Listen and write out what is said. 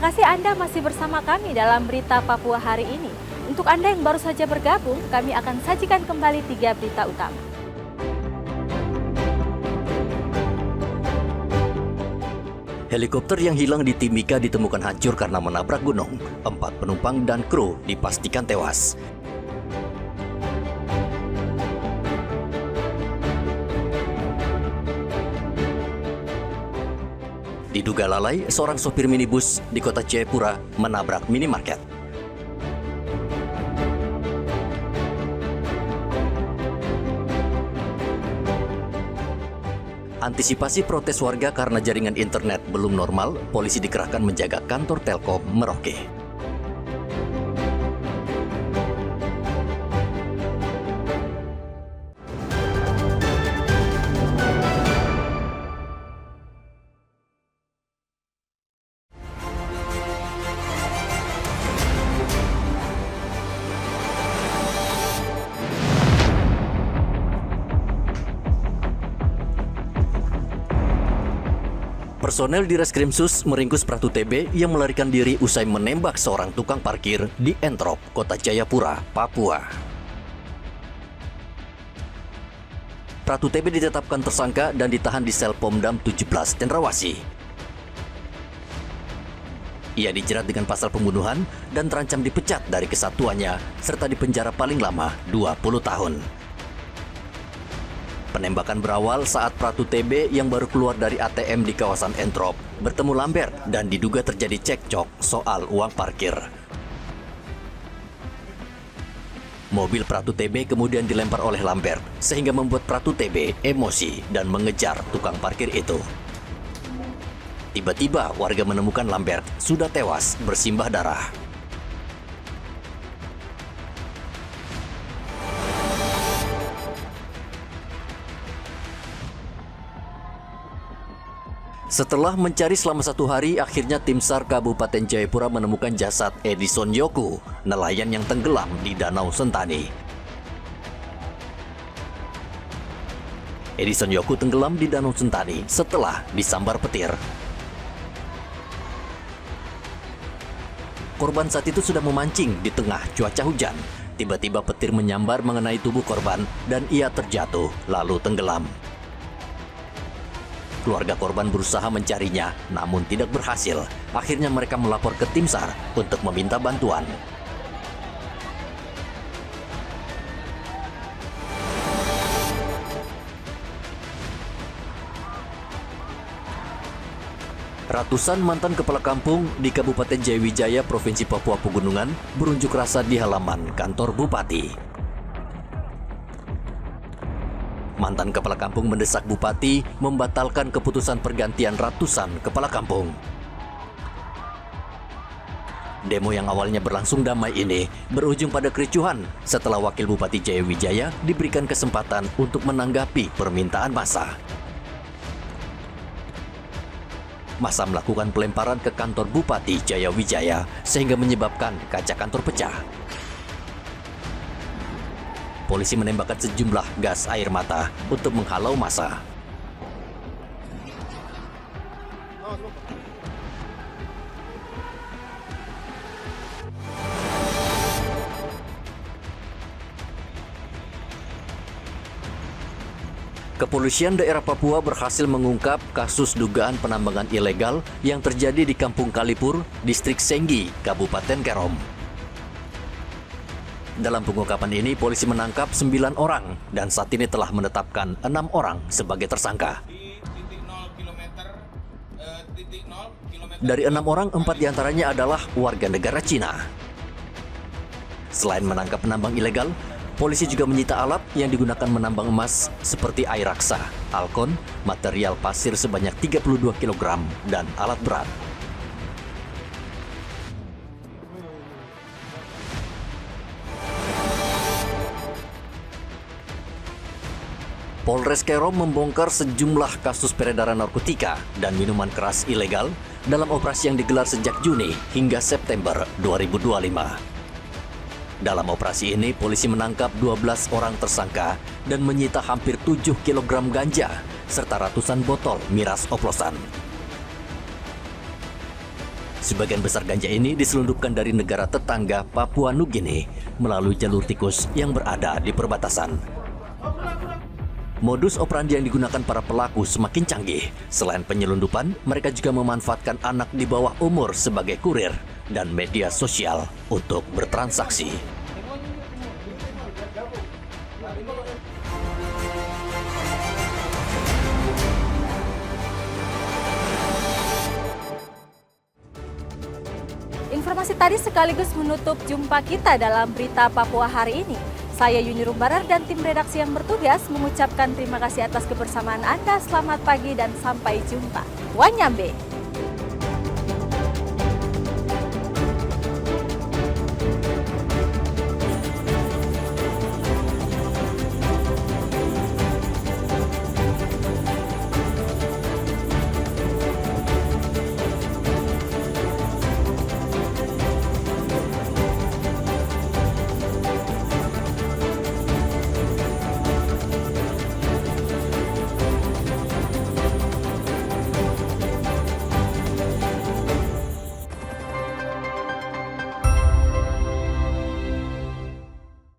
kasih Anda masih bersama kami dalam Berita Papua hari ini. Untuk Anda yang baru saja bergabung, kami akan sajikan kembali 3 berita utama. Helikopter yang hilang di Timika ditemukan hancur karena menabrak gunung. 4 penumpang dan kru dipastikan tewas. Diduga lalai, seorang sopir minibus di kota Jayapura menabrak minimarket. Antisipasi protes warga karena jaringan internet belum normal, polisi dikerahkan menjaga kantor Telkom Merauke. Personel di Reskrimsus meringkus Pratu TB yang melarikan diri usai menembak seorang tukang parkir di Entrop, Kota Jayapura, Papua. Pratu TB ditetapkan tersangka dan ditahan di sel Pomdam 17 Cendrawasih. Ia dijerat dengan pasal pembunuhan dan terancam dipecat dari kesatuannya serta dipenjara paling lama 20 tahun. Penembakan berawal saat Pratu TB yang baru keluar dari ATM di kawasan Entrop bertemu Lambert dan diduga terjadi cekcok soal uang parkir. Mobil Pratu TB kemudian dilempar oleh Lambert sehingga membuat Pratu TB emosi dan mengejar tukang parkir itu. Tiba-tiba warga menemukan Lambert sudah tewas bersimbah darah. Setelah mencari selama 1 hari, akhirnya tim SAR Kabupaten Jayapura menemukan jasad Edison Yoku, nelayan yang tenggelam di Danau Sentani. Edison Yoku tenggelam di Danau Sentani setelah disambar petir. Korban saat itu sudah memancing di tengah cuaca hujan. Tiba-tiba petir menyambar mengenai tubuh korban dan ia terjatuh lalu tenggelam. Keluarga korban berusaha mencarinya, namun tidak berhasil. Akhirnya mereka melapor ke tim SAR untuk meminta bantuan. Ratusan mantan kepala kampung di Kabupaten Jayawijaya, Provinsi Papua Pegunungan berunjuk rasa di halaman kantor Bupati. Mantan kepala kampung mendesak Bupati membatalkan keputusan pergantian ratusan kepala kampung. Demo yang awalnya berlangsung damai ini berujung pada kericuhan setelah Wakil Bupati Jayawijaya diberikan kesempatan untuk menanggapi permintaan massa. Massa melakukan pelemparan ke kantor Bupati Jayawijaya sehingga menyebabkan kaca kantor pecah. Polisi menembakkan sejumlah gas air mata untuk menghalau massa. Kepolisian daerah Papua berhasil mengungkap kasus dugaan penambangan ilegal yang terjadi di Kampung Kalipur, Distrik Senggi, Kabupaten Kerom. Dalam pengungkapan ini, polisi menangkap 9 orang dan saat ini telah menetapkan 6 orang sebagai tersangka. Dari 6 orang, 4 diantaranya adalah warga negara Cina. Selain menangkap penambang ilegal, polisi juga menyita alat yang digunakan menambang emas seperti air raksa, alkon, material pasir sebanyak 32 kg, dan alat berat. Polres Kerom membongkar sejumlah kasus peredaran narkotika dan minuman keras ilegal dalam operasi yang digelar sejak Juni hingga September 2025. Dalam operasi ini, polisi menangkap 12 orang tersangka dan menyita hampir 7 kg ganja serta ratusan botol miras oplosan. Sebagian besar ganja ini diselundupkan dari negara tetangga Papua Nugini melalui jalur tikus yang berada di perbatasan. Modus operandi yang digunakan para pelaku semakin canggih. Selain penyelundupan, mereka juga memanfaatkan anak di bawah umur sebagai kurir dan media sosial untuk bertransaksi. Informasi tadi sekaligus menutup jumpa kita dalam berita Papua hari ini. Saya Yuni Rumbarar dan tim redaksi yang bertugas mengucapkan terima kasih atas kebersamaan Anda. Selamat pagi dan sampai jumpa. Wanyambe.